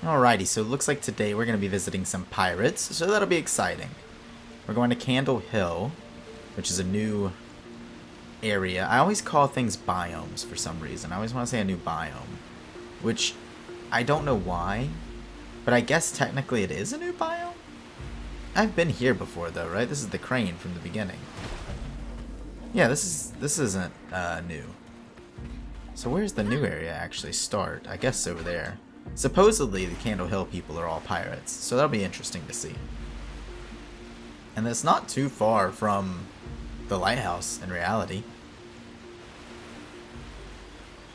Alrighty, so it looks like today we're going to be visiting some pirates, so that'll be exciting. We're going to Candle Hill, which is a new area. I always call things biomes for some reason. I always want to say a new biome, which I don't know why, but I guess technically it is a new biome? I've been here before though, right? This is the crane from the beginning. Yeah, this isn't new. So where's the new area actually start? I guess over there. Supposedly the Candle Hill people are all pirates, so that'll be interesting to see. And it's not too far from the lighthouse in reality.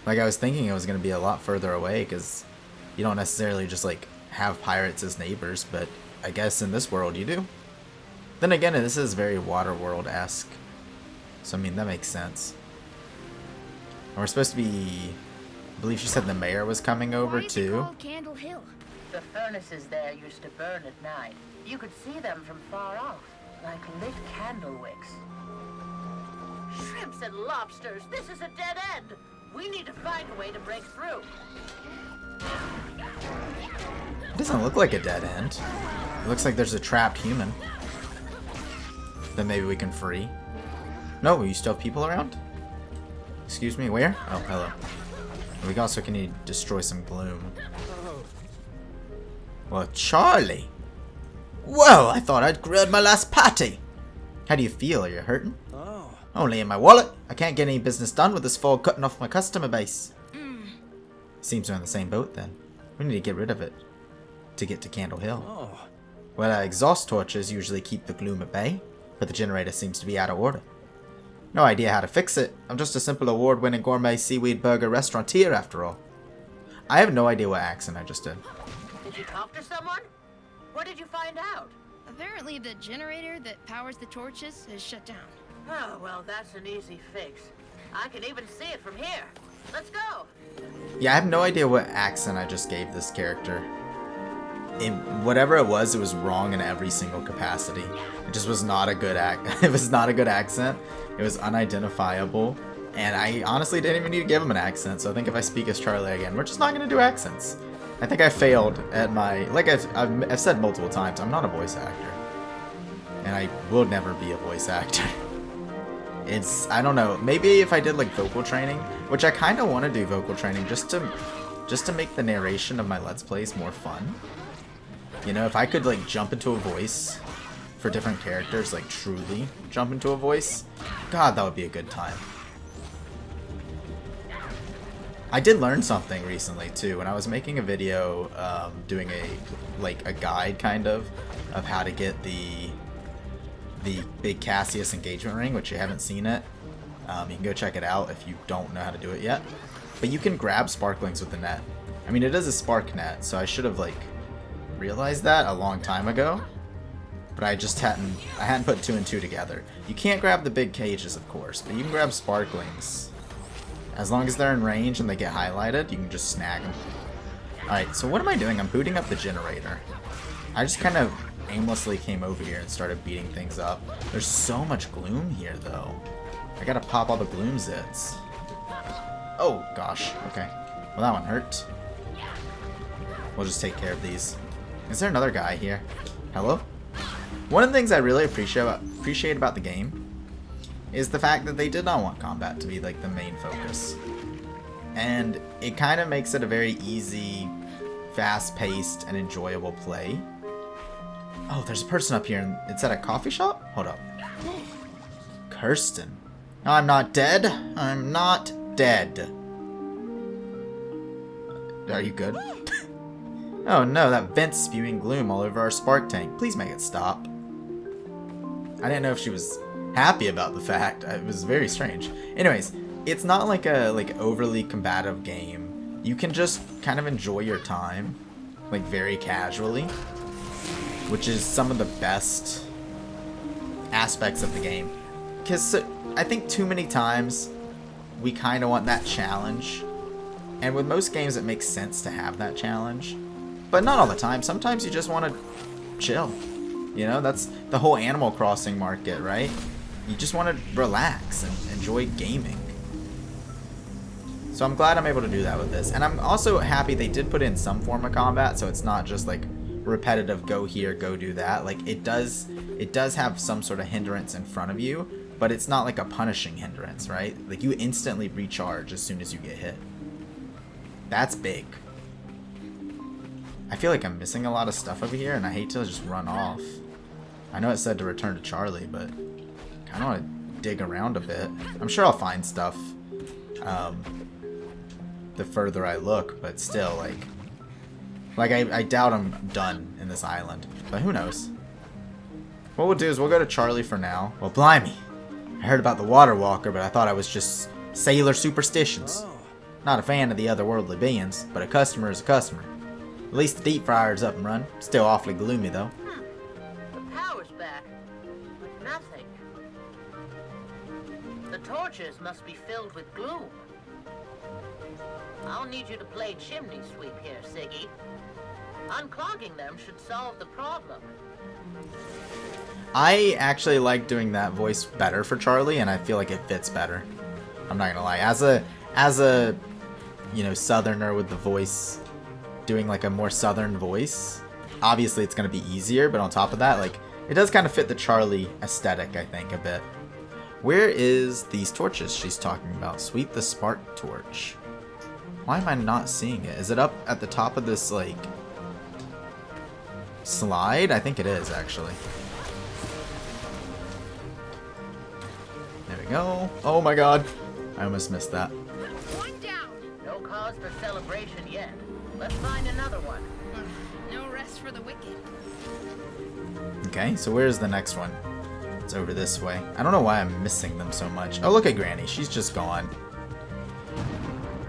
Like I was thinking it was going to be a lot further away because you don't necessarily just like have pirates as neighbors, but I guess in this world you do. Then again, this is very Waterworld-esque, so I mean that makes sense. And we're supposed to be, I believe she said the mayor was coming over too. Why is it called Candle Hill? The furnaces there used to burn at night. You could see them from far off, like lit candle wicks. Shrimps and lobsters, this is a dead end. We need to find a way to break through. It doesn't look like a dead end. It looks like there's a trapped human that maybe we can free. No, you still have people around? Excuse me, where? Oh, hello. We also can destroy some Gloom. Well, Charlie! Whoa, I thought I'd grilled my last patty! How do you feel? Are you hurting? Oh. Only in my wallet. I can't get any business done with this fog cutting off my customer base. Seems we're in the same boat then. We need to get rid of it to get to Candle Hill. Oh. Well, exhaust torches usually keep the Gloom at bay, but the generator seems to be out of order. No idea how to fix it. I'm just a simple award-winning gourmet seaweed burger restaurateur after all. I have no idea what accent I just did. Did you talk to someone? What did you find out? Apparently the generator that powers the torches is shut down. Oh, well, that's an easy fix. I can even see it from here. Let's go. Yeah, I have no idea what accent I just gave this character. Whatever it was wrong in every single capacity. It just was not a good it was not a good accent. It was unidentifiable, and I honestly didn't even need to give him an accent. So I think if I speak as Charlie again, we're just not going to do accents. I think I failed at my, like I've said multiple times, I'm not a voice actor, and I will never be a voice actor. I don't know, maybe if I did like vocal training, which I kind of want to do vocal training just to make the narration of my Let's Plays more fun. You know, if I could like jump into a voice for different characters, like truly jump into a voice, God, that would be a good time. I did learn something recently too when I was making a video doing a guide kind of how to get the big Cassius engagement ring, which you haven't seen it. You can go check it out if you don't know how to do it yet. But you can grab sparklings with the net. I mean, it is a spark net, so I should have like realized that a long time ago. But I just hadn't put 2 and 2 together. You can't grab the big cages, of course, but you can grab sparklings. As long as they're in range and they get highlighted, you can just snag them. Alright, so what am I doing? I'm booting up the generator. I just kind of aimlessly came over here and started beating things up. There's so much Gloom here, though. I gotta pop all the Gloom zits. Oh, gosh. Okay. Well, that one hurt. We'll just take care of these. Is there another guy here? Hello? One of the things I really appreciate about the game is the fact that they did not want combat to be like the main focus. And it kind of makes it a very easy, fast-paced, and enjoyable play. Oh, there's a person up here. It's at a coffee shop? Hold up. Kirsten. I'm not dead. I'm not dead. Are you good? Oh no, that vent's spewing Gloom all over our spark tank. Please make it stop. I didn't know if she was happy about the fact. It was very strange. Anyways, it's not like a overly combative game. You can just kind of enjoy your time, like very casually, which is some of the best aspects of the game. Because I think too many times we kind of want that challenge, and with most games it makes sense to have that challenge, but not all the time. Sometimes you just want to chill. You know, that's the whole Animal Crossing market, right? You just want to relax and enjoy gaming. So I'm glad I'm able to do that with this. And I'm also happy they did put in some form of combat, so it's not just like repetitive go here, go do that. Like it does have some sort of hindrance in front of you, but it's not like a punishing hindrance, right? Like you instantly recharge as soon as you get hit. That's big. I feel like I'm missing a lot of stuff over here and I hate to just run off. I know it said to return to Charlie, but I kind of want to dig around a bit. I'm sure I'll find stuff the further I look, but still, like I doubt I'm done in this island, but who knows. What we'll do is we'll go to Charlie for now. Well, blimey. I heard about the water walker, but I thought I was just sailor superstitions. Not a fan of the otherworldly beings, but a customer is a customer. At least the deep fryer's up and running. Still awfully gloomy, though. The power's back, but nothing. The torches must be filled with gloom. I'll need you to play chimney sweep here, Siggy. Unclogging them should solve the problem. I actually like doing that voice better for Charlie, and I feel like it fits better. I'm not gonna lie. As a you know, southerner with the voice, doing like a more southern voice, obviously it's gonna be easier, but on top of that, like, it does kind of fit the Charlie aesthetic, I think, a bit. Where is these torches she's talking about? Sweep the spark torch. Why am I not seeing it? Is it up at the top of this, like, slide? I think it is, actually. There we go. Oh my god. I almost missed that. One down. No cause for celebration yet. Let's find another one. No rest for the wicked. Okay, so where's the next one? It's over this way. I don't know why I'm missing them so much. Oh, look at Granny. She's just gone.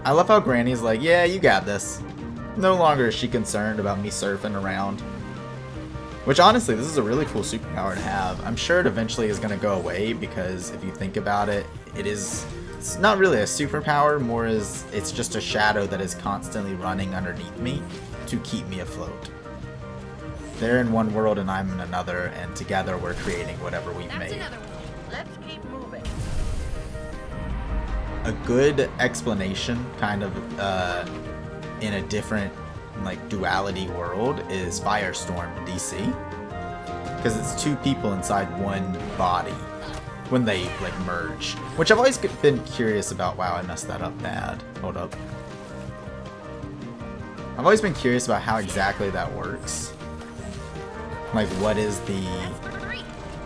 I love how Granny's like, yeah, you got this. No longer is she concerned about me surfing around. Which, honestly, this is a really cool superpower to have. I'm sure it eventually is going to go away because if you think about it, it's not really a superpower, more as it's just a shadow that is constantly running underneath me to keep me afloat. They're in one world and I'm in another, and together we're creating whatever we've made. Another one. Let's keep moving. A good explanation, kind of, in a different, like, duality world is Firestorm DC. Because it's two people inside one body when they, like, merge. Which I've always been curious about. Wow, I messed that up bad. Hold up. I've always been curious about how exactly that works. Like, what is the...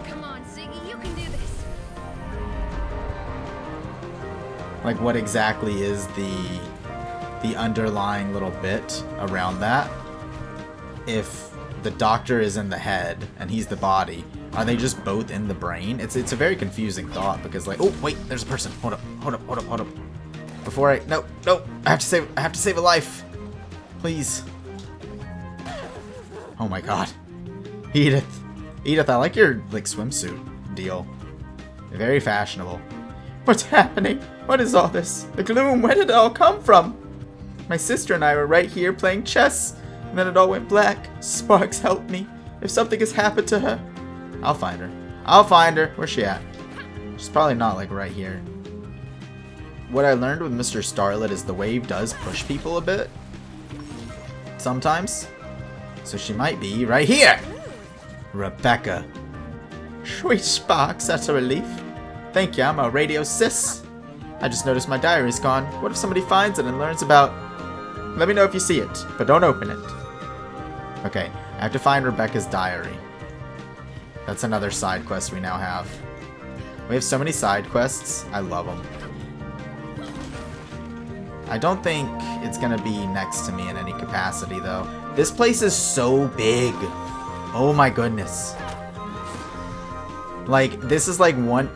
Come on, Siggy, you can do this. Like, what exactly is the underlying little bit around that? If the doctor is in the head and he's the body, are they just both in the brain? It's a very confusing thought because, like, oh wait, there's a person. Hold up. Before I no, I have to save a life. Please. Oh my god. Edith, I like your, like, swimsuit deal. Very fashionable. What's happening? What is all this? The gloom, where did it all come from? My sister and I were right here playing chess, and then it all went black. Sparks, help me. If something has happened to her. I'll find her. Where's she at? She's probably not, like, right here. What I learned with Mr. Starlet is the wave does push people a bit. Sometimes. So she might be right here. Rebecca. Sweet Sparks, that's a relief. Thank you, I'm a radio sis. I just noticed my diary's gone. What if somebody finds it and learns about... Let me know if you see it, but don't open it. Okay, I have to find Rebecca's diary. That's another side quest we now have. We have so many side quests. I love them. I don't think it's gonna be next to me in any capacity, though. This place is so big. Oh my goodness. Like, this is like one...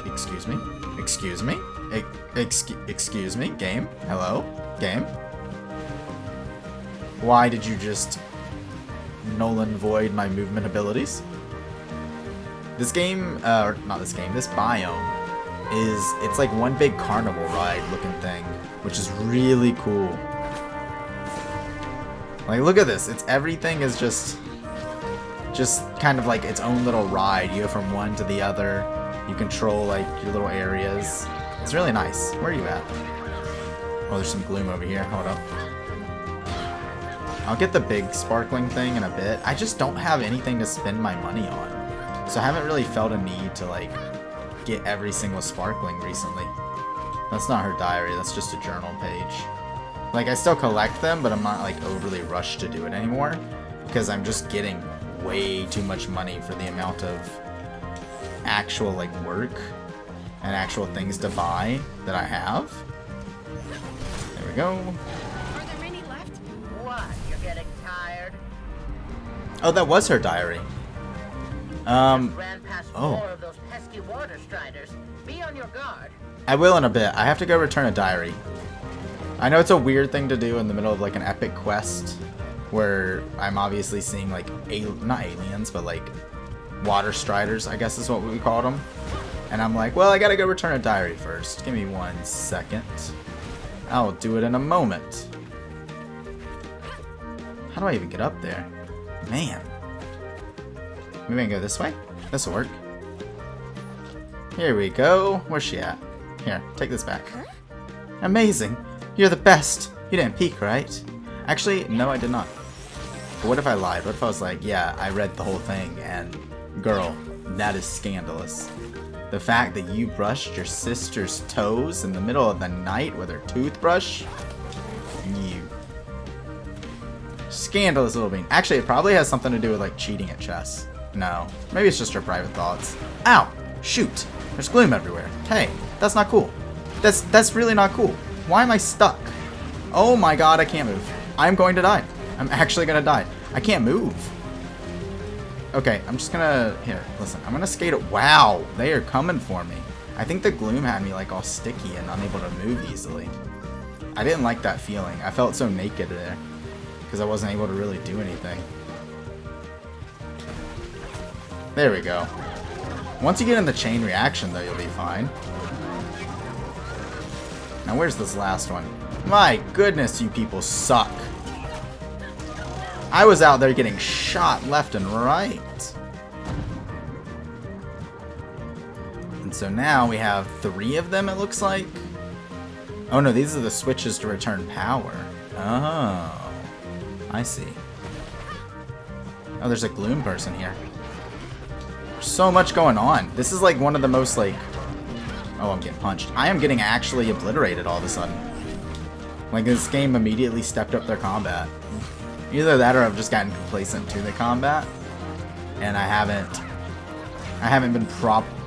Excuse me? Excuse me? Game? Hello? Game? Why did you just Nolan void my movement abilities? This game, or not this game, this biome it's like one big carnival ride looking thing, which is really cool. Like, look at this. Everything is just kind of like its own little ride. You go from one to the other. You control, like, your little areas. It's really nice. Where are you at? Oh, there's some gloom over here. Hold up. I'll get the big sparkling thing in a bit. I just don't have anything to spend my money on. So I haven't really felt a need to, like, get every single sparkling recently. That's not her diary. That's just a journal page. Like, I still collect them, but I'm not, like, overly rushed to do it anymore. Because I'm just getting way too much money for the amount of actual, like, work and actual things to buy that I have. There we go. Are there any left? What? You're getting tired? Oh, that was her diary. Ran past Oh. 4 of those pesky water striders. Be on your guard. I will in a bit. I have to go return a diary. I know it's a weird thing to do in the middle of, like, an epic quest where I'm obviously seeing, like, not aliens, but, like, water striders, I guess is what we called them. And I'm like, well, I gotta go return a diary first. Give me 1 second. I'll do it in a moment. How do I even get up there? Man. Maybe I can go this way? This'll work. Here we go. Where's she at? Here, take this back. Amazing. You're the best. You didn't peek, right? Actually, no, I did not. But what if I lied? What if I was like, yeah, I read the whole thing, and girl, that is scandalous. The fact that you brushed your sister's toes in the middle of the night with her toothbrush? You. Scandalous little bean. Actually, it probably has something to do with, like, cheating at chess. No. Maybe it's just her private thoughts. Ow! Shoot! There's gloom everywhere. Hey, that's not cool. That's really not cool. Why am I stuck? Oh my god, I can't move. I'm going to die. I'm actually gonna die. I can't move. Okay, I'm just gonna... Here, listen. I'm gonna skate it. Wow, they are coming for me. I think the gloom had me, like, all sticky and unable to move easily. I didn't like that feeling. I felt so naked there. Because I wasn't able to really do anything. There we go. Once you get in the chain reaction, though, you'll be fine. Now, where's this last one? My goodness, you people suck. I was out there getting shot left and right. And so now we have 3 of them, it looks like. Oh no, these are the switches to return power. Oh, I see. Oh, there's a gloom person here. There's so much going on. This is like one of the most, like... Oh, I'm getting punched. I am getting actually obliterated all of a sudden. Like, this game immediately stepped up their combat. Either that or I've just gotten complacent to the combat. And I haven't been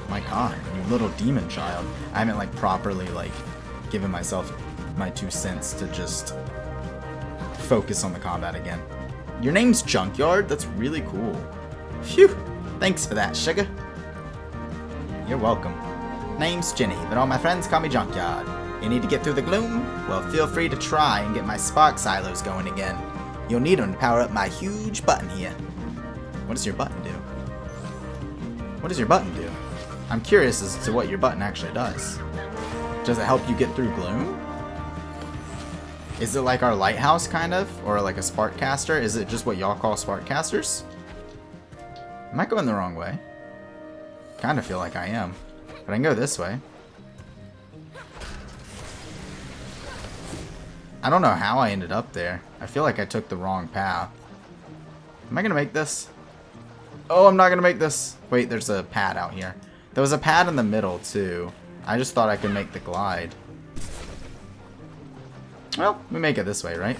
my god, you little demon child. I haven't, like, properly, like, given myself my 2 cents to just focus on the combat again. Your name's Junkyard? That's really cool. Phew! Thanks for that, sugar. You're welcome. Name's Jenny, but all my friends call me Junkyard. You need to get through the gloom? Well, feel free to try and get my spark silos going again. You'll need them to power up my huge button here. What does your button do? What does your button do? I'm curious as to what your button actually does. Does it help you get through gloom? Is it like our lighthouse, kind of? Or like a spark caster? Is it just what y'all call spark casters? Am I going the wrong way? Kind of feel like I am. But I can go this way. I don't know how I ended up there. I feel like I took the wrong path. Am I going to make this? Oh, I'm not going to make this. Wait, there's a pad out here. There was a pad in the middle, too. I just thought I could make the glide. Well, we make it this way, right?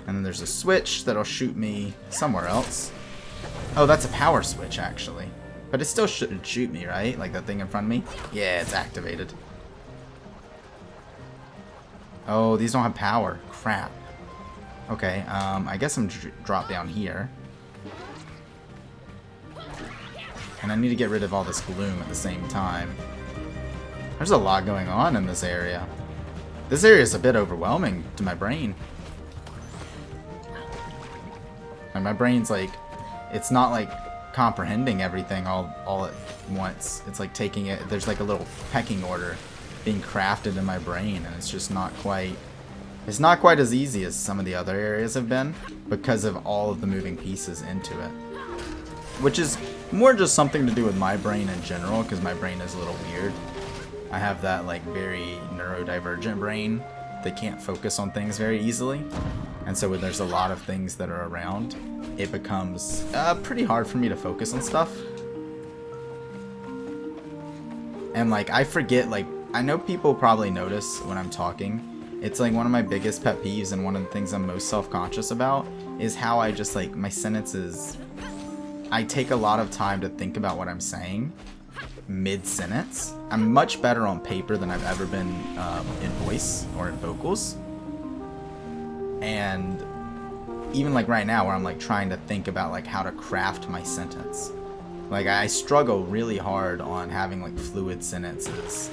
And then there's a switch that'll shoot me somewhere else. Oh, that's a power switch, actually. But it still shouldn't shoot me, right? Like that thing in front of me? Yeah, it's activated. Oh, these don't have power. Crap. Okay, I guess I'm drop down here. And I need to get rid of all this gloom at the same time. There's a lot going on in this area. This area is a bit overwhelming to my brain. And my brain's like, it's not like comprehending everything all at once. It's like taking it, there's like a little pecking order being crafted in my brain, and it's just not quite, it's not quite as easy as some of the other areas have been because of all of the moving pieces into it. Which is more just something to do with my brain in general, because my brain is a little weird. I have that like very neurodivergent brain that can't focus on things very easily. And so when there's a lot of things that are around, it becomes pretty hard for me to focus on stuff. And like I forget, like I know people probably notice when I'm talking. It's like one of my biggest pet peeves, and one of the things I'm most self-conscious about is how I just like my sentences. I take a lot of time to think about what I'm saying mid-sentence. I'm much better on paper than I've ever been in voice or in vocals. And even like right now where I'm like trying to think about like how to craft my sentence. Like I struggle really hard on having like fluid sentences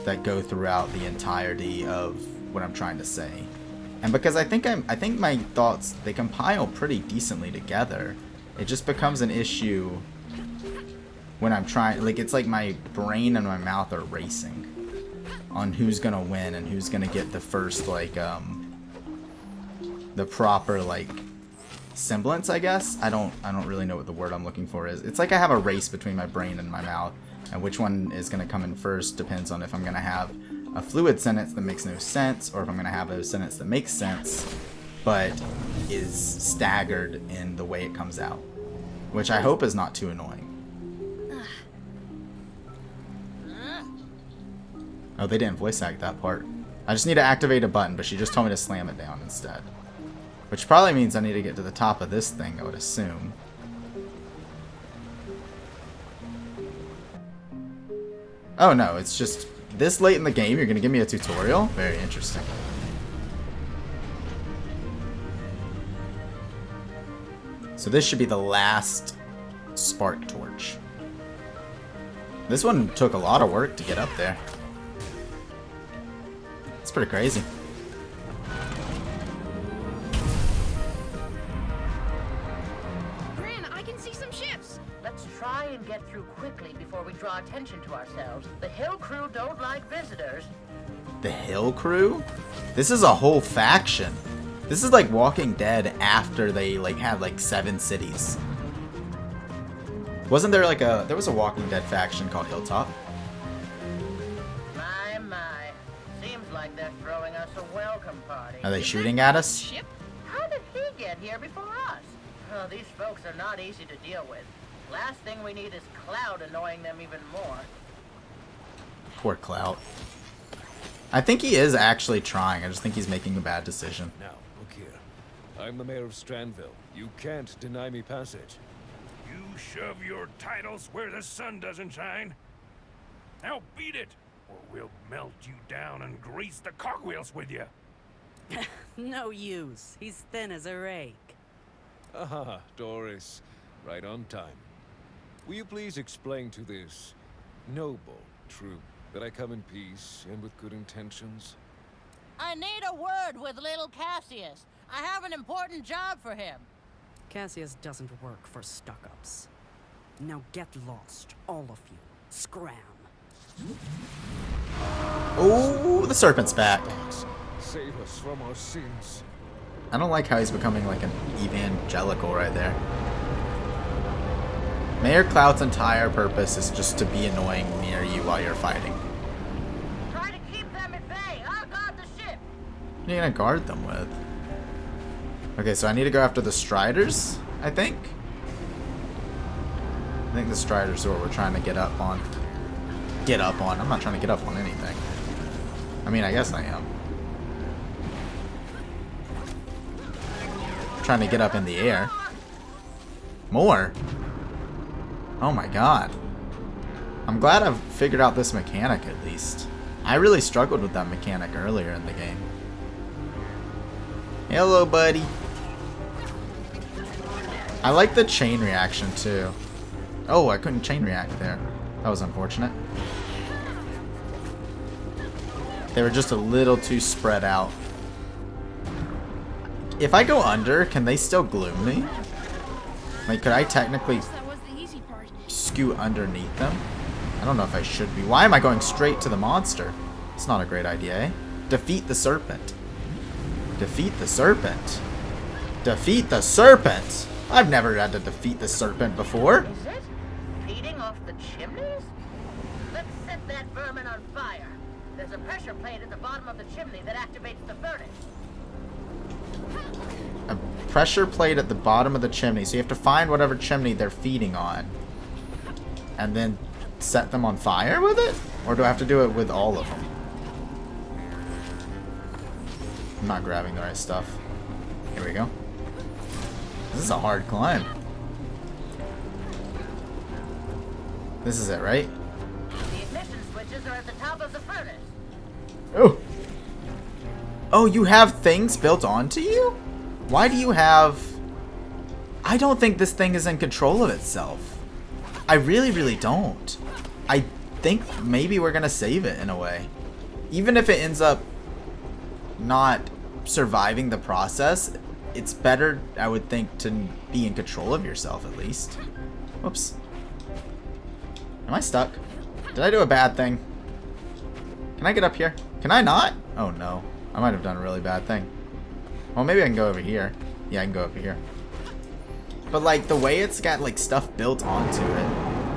that go throughout the entirety of what I'm trying to say. And because I think my thoughts, they compile pretty decently together. It just becomes an issue when I'm trying, like it's like my brain and my mouth are racing on who's gonna win and who's gonna get the first like the proper like semblance, I guess. I don't really know what the word I'm looking for is. It's like I have a race between my brain and my mouth, and which one is gonna come in first depends on if I'm gonna have a fluid sentence that makes no sense, or if I'm going to have a sentence that makes sense, but is staggered in the way it comes out. Which I hope is not too annoying. Oh, they didn't voice act that part. I just need to activate a button, but she just told me to slam it down instead. Which probably means I need to get to the top of this thing, I would assume. Oh no, it's just... This late in the game, you're going to give me a tutorial? Very interesting. So this should be the last spark torch. This one took a lot of work to get up there. It's pretty crazy. Gran, I can see some ships. Let's try and get through quickly before we draw attention to ourselves. The Hill Crew don't like visitors. The Hill Crew? This is a whole faction. This is like Walking Dead after they like had like 7 cities. Wasn't there like there was a Walking Dead faction called Hilltop? My. Seems like they're throwing us a welcome party. Are they shooting at us? Ship? How did he get here before us? Oh, these folks are not easy to deal with. Last thing we need is Cloud annoying them even more. Poor Cloud. I think he is actually trying. I just think he's making a bad decision. Now, look here. I'm the mayor of Strandville. You can't deny me passage. You shove your titles where the sun doesn't shine. Now beat it, or we'll melt you down and grease the cogwheels with you. No use. He's thin as a rake. Aha, Doris. Right on time. Will you please explain to this noble troop that I come in peace and with good intentions? I need a word with little Cassius. I have an important job for him. Cassius doesn't work for stuck-ups. Now get lost, all of you. Scram. Oh, the Serpent's back. Save us from our sins. I don't like how he's becoming like an evangelical right there. Mayor Cloud's entire purpose is just to be annoying near you while you're fighting. Try to keep them at bay. I'll guard the ship. What are you gonna guard them with? Okay, so I need to go after the Striders, I think. I think the Striders are what we're trying to get up on. Get up on. I'm not trying to get up on anything. I mean, I guess I am. I'm trying to get up in the air. More? Oh my god. I'm glad I've figured out this mechanic at least. I really struggled with that mechanic earlier in the game. Hello, buddy. I like the chain reaction too. Oh, I couldn't chain react there. That was unfortunate. They were just a little too spread out. If I go under, can they still gloom me? Like, could I technically That was the easy part. scoot underneath them? I don't know if I should be. Why am I going straight to the monster? It's not a great idea, eh? Defeat the Serpent. Defeat the Serpent. Defeat the Serpent! I've never had to defeat the Serpent before. Is it? Feeding off the chimneys? Let's set that vermin on fire. there's a pressure plate at the bottom of the chimney that activates the furnace. A pressure plate at the bottom of the chimney. So you have to find whatever chimney they're feeding on. And then set them on fire with it? Or do I have to do it with all of them? I'm not grabbing the right stuff. Here we go. This is a hard climb. This is it, right? The ignition switches are at the top of the furnace. Oh! Oh, you have things built onto you? Why do you have... I don't think this thing is in control of itself. I really, really don't. I think maybe we're gonna save it in a way. Even if it ends up not surviving the process, it's better, I would think, to be in control of yourself at least. Whoops. Am I stuck? Did I do a bad thing? Can I get up here? Can I not? Oh no. I might have done a really bad thing. Well, maybe I can go over here. Yeah, I can go over here. But like the way it's got like stuff built onto it,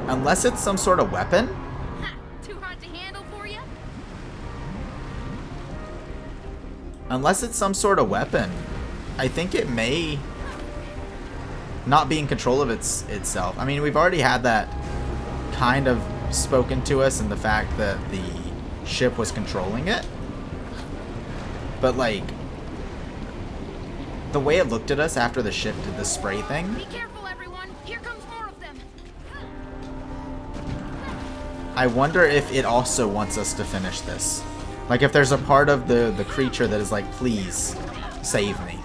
unless it's some sort of weapon. Ha! Too hard to handle for you? Unless it's some sort of weapon, I think it may not be in control of itself. I mean, we've already had that kind of spoken to us in the fact that the ship was controlling it. But like, the way it looked at us after the ship did the spray thing. Be careful, everyone. Here comes more of them. I wonder if it also wants us to finish this. Like if there's a part of the creature that is like, please save me.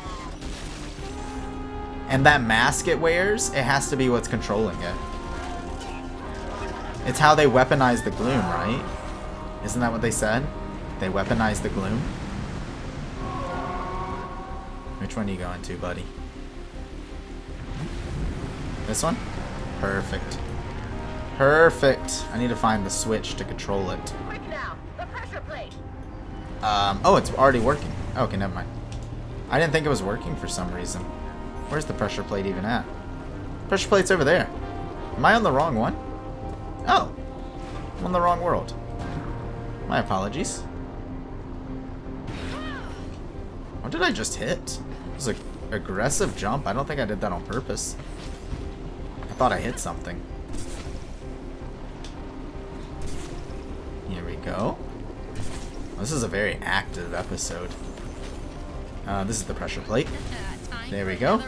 And that mask it wears, it has to be what's controlling it. It's how they weaponize the Gloom, right? Isn't that what they said? They weaponize the Gloom? Which one are you going to, buddy? This one? Perfect. Perfect. I need to find the switch to control it. Quick now, the pressure plate. Oh, it's already working. Okay, never mind. I didn't think it was working for some reason. Where's the pressure plate even at? Pressure plate's over there. Am I on the wrong one? Oh. I'm on the wrong world. My apologies. What did I just hit? It was an aggressive jump. I don't think I did that on purpose. I thought I hit something. Here we go. This is a very active episode. This is the pressure plate. There we go.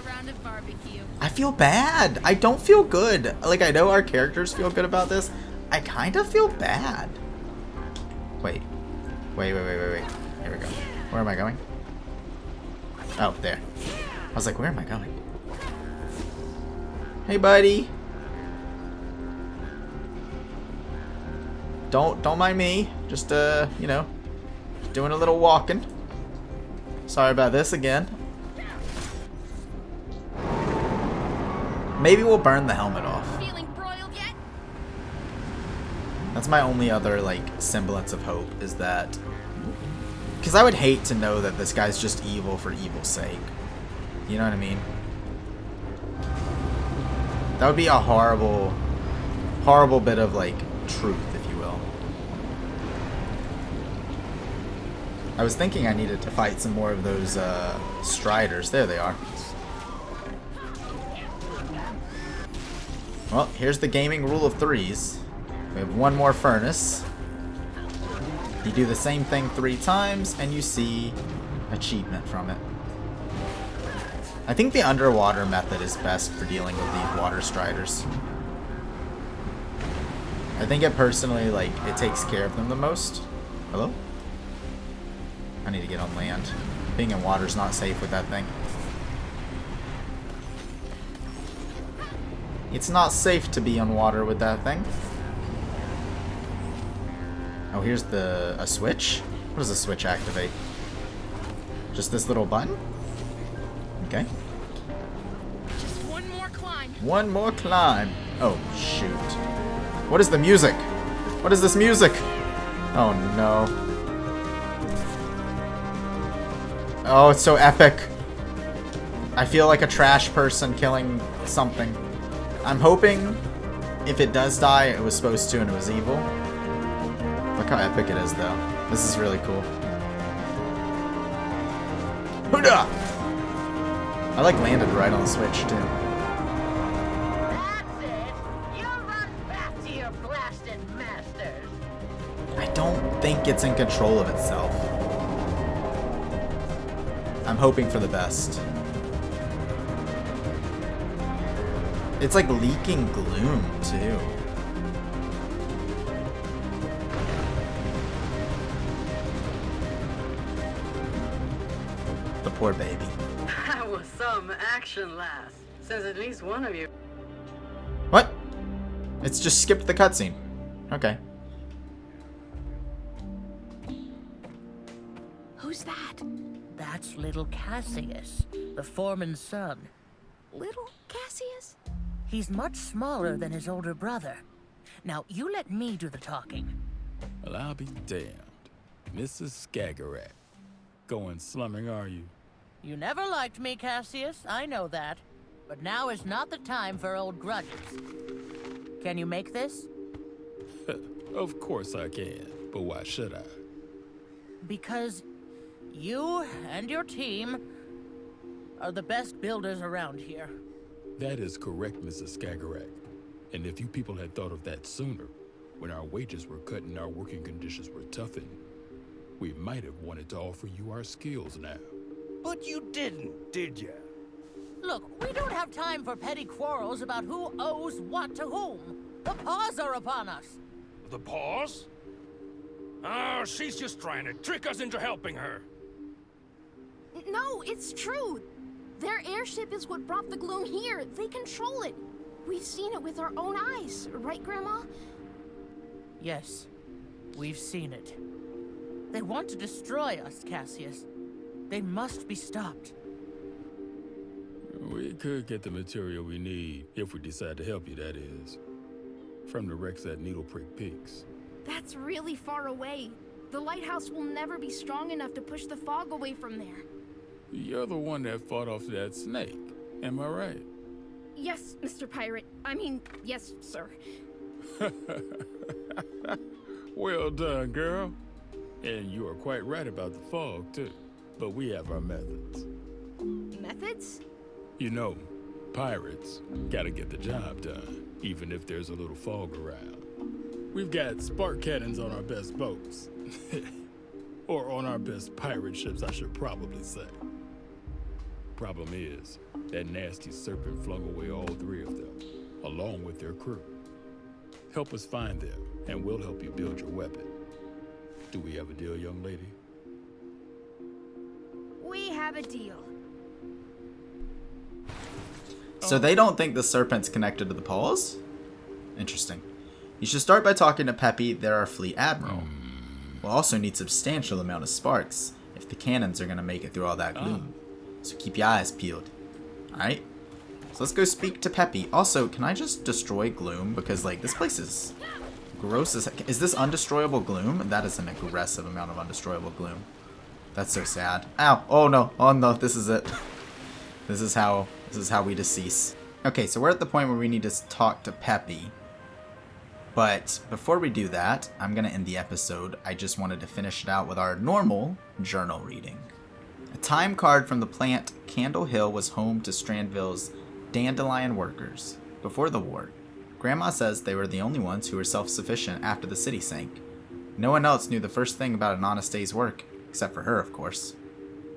I feel bad. I don't feel good. Like, I know our characters feel good about this. I kind of feel bad. Wait. Wait. Here we go. Where am I going? Oh, there. I was like, where am I going? Hey, buddy. Don't mind me. Just, you know, doing a little walking. Sorry about this again. Maybe we'll burn the helmet off. Feeling broiled yet? That's my only other, like, semblance of hope, is that... Because I would hate to know that this guy's just evil for evil's sake. You know what I mean? That would be a horrible, horrible bit of, like, truth, if you will. I was thinking I needed to fight some more of those, striders. There they are. Well, here's the gaming rule of threes. We have one more furnace. You do the same thing 3 times, and you see achievement from it. I think the underwater method is best for dealing with these water striders. I think it personally, like, it takes care of them the most. Hello? I need to get on land. Being in water is not safe with that thing. It's not safe to be on water with that thing. Oh, here's a switch? What does the switch activate? Just this little button? Okay. Just one more climb. One more climb. Oh, shoot. What is the music? What is this music? Oh, no. Oh, it's so epic. I feel like a trash person killing something. I'm hoping if it does die, it was supposed to and it was evil. Look how epic it is, though. This is really cool. Hoodah! I like landed right on the switch too. That's it. You run back to your blasted masters. I don't think it's in control of itself. I'm hoping for the best. It's like leaking gloom too. The poor baby. That was some action, lass. Since at least one of you. What? It's just skipped the cutscene. Okay. Who's that? That's little Cassius, the foreman's son. Little Cassius? He's much smaller than his older brother. Now, you let me do the talking. Well, I'll be damned. Mrs. Skagerrak. Going slumming, are you? You never liked me, Cassius, I know that. But now is not the time for old grudges. Can you make this? Of course I can, but why should I? Because you and your team are the best builders around here. That is correct, Mrs. Skagerrak. And if you people had thought of that sooner, when our wages were cut and our working conditions were toughened, we might have wanted to offer you our skills now. But you didn't, did ya? Look, we don't have time for petty quarrels about who owes what to whom. The paws are upon us. The paws? Oh, she's just trying to trick us into helping her. No, it's true. Their airship is what brought the gloom here. They control it. We've seen it with our own eyes, right, Grandma? Yes, we've seen it. They want to destroy us, Cassius. They must be stopped. We could get the material we need, if we decide to help you, that is. From the wrecks at Needle Prick Peaks. That's really far away. The lighthouse will never be strong enough to push the fog away from there. You're the one that fought off that snake, am I right? Yes, Mr. Pirate. I mean, yes, sir. Well done, girl. And you are quite right about the fog, too. But we have our methods. Methods? You know, pirates gotta get the job done, even if there's a little fog around. We've got spark cannons on our best boats. Or on our best pirate ships, I should probably say. Problem is, that nasty Serpent flung away all 3 of them, along with their crew. Help us find them, and we'll help you build your weapon. Do we have a deal, young lady? We have a deal. So they don't think the Serpent's connected to the paws? Interesting. You should start by talking to Peppy, they're our fleet admiral. We'll also need substantial amount of sparks if the cannons are going to make it through all that gloom. So keep your eyes peeled. Alright? So let's go speak to Peppy. Also, can I just destroy gloom? Because, like, this place is gross as heck. Is this undestroyable gloom? That is an aggressive amount of undestroyable gloom. That's so sad. Ow! Oh no! Oh no! This is it. This is how we decease. Okay, so we're at the point where we need to talk to Peppy. But before we do that, I'm going to end the episode. I just wanted to finish it out with our normal journal reading. A time card from the plant Candle Hill was home to Strandville's dandelion workers. Before the war, Grandma says they were the only ones who were self-sufficient after the city sank. No one else knew the first thing about an honest day's work, except for her, of course.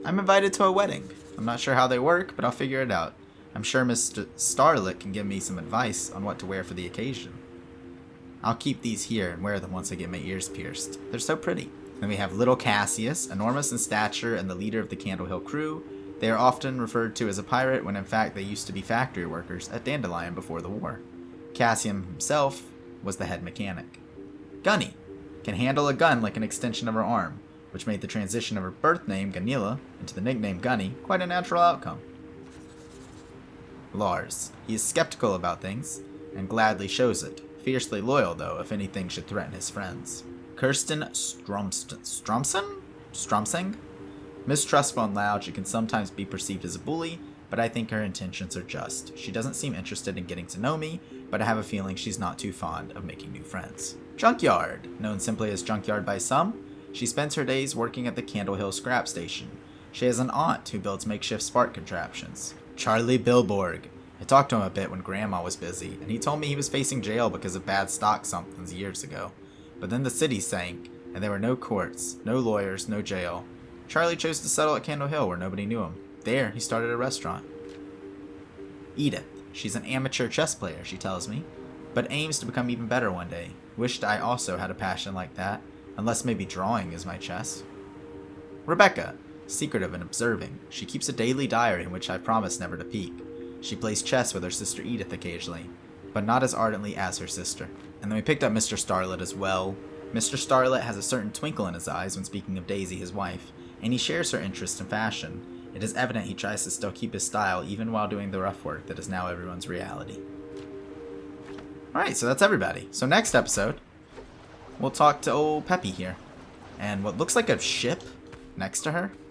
I'm invited to a wedding. I'm not sure how they work, but I'll figure it out. I'm sure Mr. Starlet can give me some advice on what to wear for the occasion. I'll keep these here and wear them once I get my ears pierced. They're so pretty. Then we have little Cassius, enormous in stature and the leader of the Candle Hill crew. They are often referred to as a pirate when in fact they used to be factory workers at Dandelion before the war. Cassius himself was the head mechanic. Gunny can handle a gun like an extension of her arm, which made the transition of her birth name, Ganila, into the nickname Gunny quite a natural outcome. Lars. He is skeptical about things, and gladly shows it. Fiercely loyal, though, if anything should threaten his friends. Kirsten Stromsing? Mistrustful and loud, she can sometimes be perceived as a bully, but I think her intentions are just. She doesn't seem interested in getting to know me, but I have a feeling she's not too fond of making new friends. Junkyard. Known simply as Junkyard by some, She spends her days working at the Candle Hill scrap station. She has an aunt who builds makeshift spark contraptions. Charlie Bilborg. I talked to him a bit when Grandma was busy, and he told me he was facing jail because of bad stock somethings years ago. But then the city sank, and there were no courts, no lawyers, no jail. Charlie chose to settle at Candle Hill where nobody knew him. There, he started a restaurant. Edith. She's an amateur chess player, she tells me, but aims to become even better one day. Wished I also had a passion like that, unless maybe drawing is my chess. Rebecca. Secretive and observing. She keeps a daily diary in which I promise never to peek. She plays chess with her sister Edith occasionally, but not as ardently as her sister. And then we picked up Mr. Starlet as well. Mr. Starlet has a certain twinkle in his eyes when speaking of Daisy, his wife, and he shares her interest in fashion. It is evident he tries to still keep his style even while doing the rough work that is now everyone's reality. Alright, so that's everybody. So next episode, we'll talk to old Peppy here. And what looks like a ship next to her